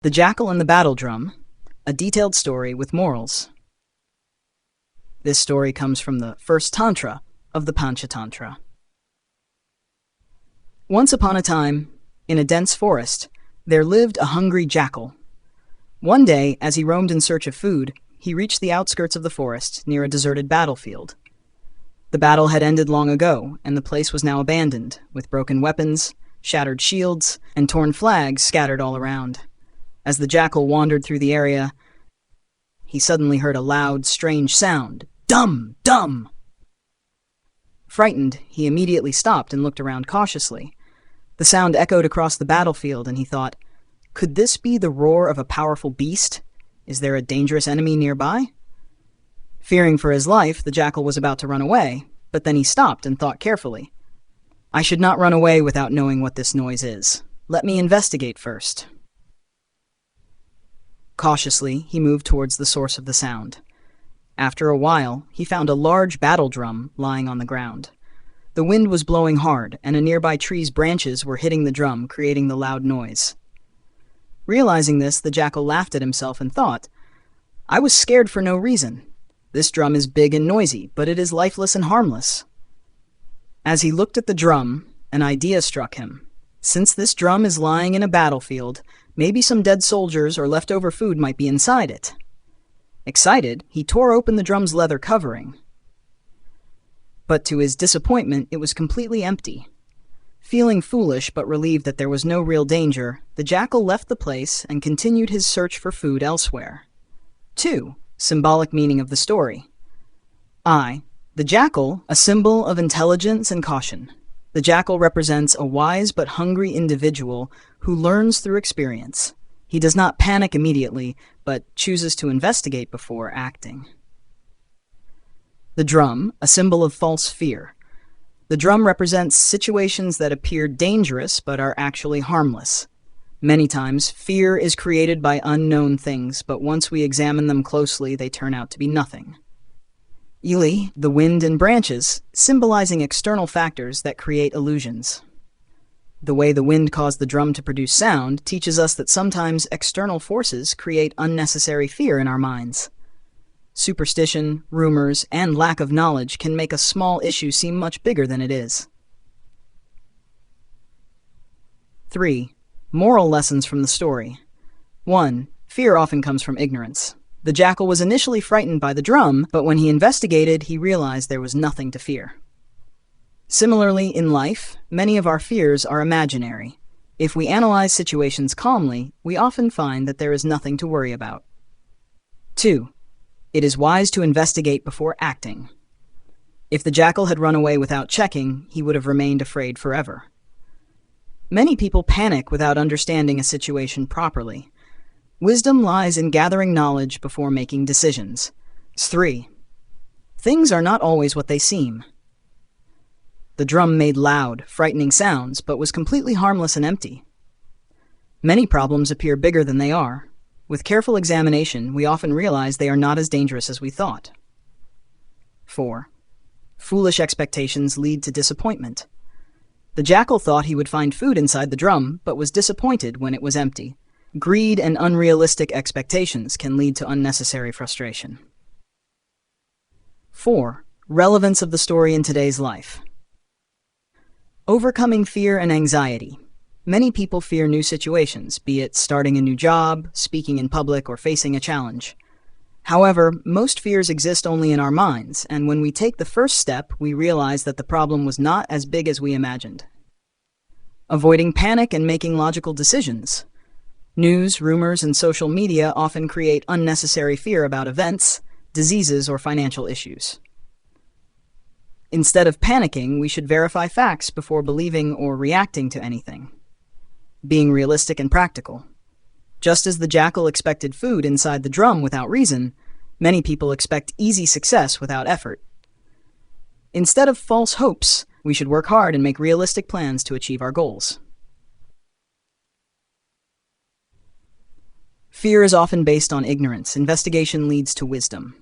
The Jackal and the Battle Drum, a detailed story with morals. This story comes from the first tantra of the Panchatantra. Once upon a time, in a dense forest, there lived a hungry jackal. One day, as he roamed in search of food, he reached the outskirts of the forest near a deserted battlefield. The battle had ended long ago, and the place was now abandoned, with broken weapons, shattered shields, and torn flags scattered all around. As the jackal wandered through the area, he suddenly heard a loud, strange sound. Dum! Dum! Frightened, he immediately stopped and looked around cautiously. The sound echoed across the battlefield, and he thought, could this be the roar of a powerful beast? Is there a dangerous enemy nearby? Fearing for his life, the jackal was about to run away, but then he stopped and thought carefully. I should not run away without knowing what this noise is. Let me investigate first. Cautiously, he moved towards the source of the sound. After a while, he found a large battle drum lying on the ground. The wind was blowing hard, and a nearby tree's branches were hitting the drum, creating the loud noise. Realizing this, the jackal laughed at himself and thought, I was scared for no reason. This drum is big and noisy, but it is lifeless and harmless. As he looked at the drum, an idea struck him. Since this drum is lying in a battlefield, maybe some dead soldiers or leftover food might be inside it. Excited, he tore open the drum's leather covering. But to his disappointment, it was completely empty. Feeling foolish but relieved that there was no real danger, the jackal left the place and continued his search for food elsewhere. 2. Symbolic meaning of the story. I. The jackal, a symbol of intelligence and caution. The jackal represents a wise but hungry individual who learns through experience. He does not panic immediately, but chooses to investigate before acting. The drum, a symbol of false fear. The drum represents situations that appear dangerous but are actually harmless. Many times, fear is created by unknown things, but once we examine them closely, they turn out to be nothing. Ili, the wind and branches, symbolizing external factors that create illusions. The way the wind caused the drum to produce sound teaches us that sometimes external forces create unnecessary fear in our minds. Superstition, rumors, and lack of knowledge can make a small issue seem much bigger than it is. 3. Moral lessons from the story. 1. Fear often comes from ignorance. The jackal was initially frightened by the drum, but when he investigated, he realized there was nothing to fear. Similarly, in life, many of our fears are imaginary. If we analyze situations calmly, we often find that there is nothing to worry about. 2. It is wise to investigate before acting. If the jackal had run away without checking, he would have remained afraid forever. Many people panic without understanding a situation properly. Wisdom lies in gathering knowledge before making decisions. 3. Things are not always what they seem. The drum made loud, frightening sounds, but was completely harmless and empty. Many problems appear bigger than they are. With careful examination, we often realize they are not as dangerous as we thought. 4. Foolish expectations lead to disappointment. The jackal thought he would find food inside the drum, but was disappointed when it was empty. Greed and unrealistic expectations can lead to unnecessary frustration. 4. Relevance of the story in today's life. Overcoming fear and anxiety. Many people fear new situations, be it starting a new job, speaking in public, or facing a challenge. However, most fears exist only in our minds, and when we take the first step, we realize that the problem was not as big as we imagined. Avoiding panic and making logical decisions. News, rumors, and social media often create unnecessary fear about events, diseases, or financial issues. Instead of panicking, we should verify facts before believing or reacting to anything. Being realistic and practical. Just as the jackal expected food inside the drum without reason, many people expect easy success without effort. Instead of false hopes, we should work hard and make realistic plans to achieve our goals. Fear is often based on ignorance. Investigation leads to wisdom.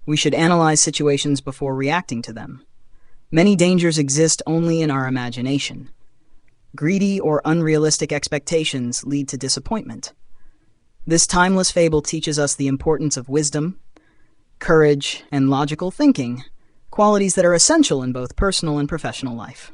We should analyze situations before reacting to them. Many dangers exist only in our imagination. Greedy or unrealistic expectations lead to disappointment. This timeless fable teaches us the importance of wisdom, courage, and logical thinking, qualities that are essential in both personal and professional life.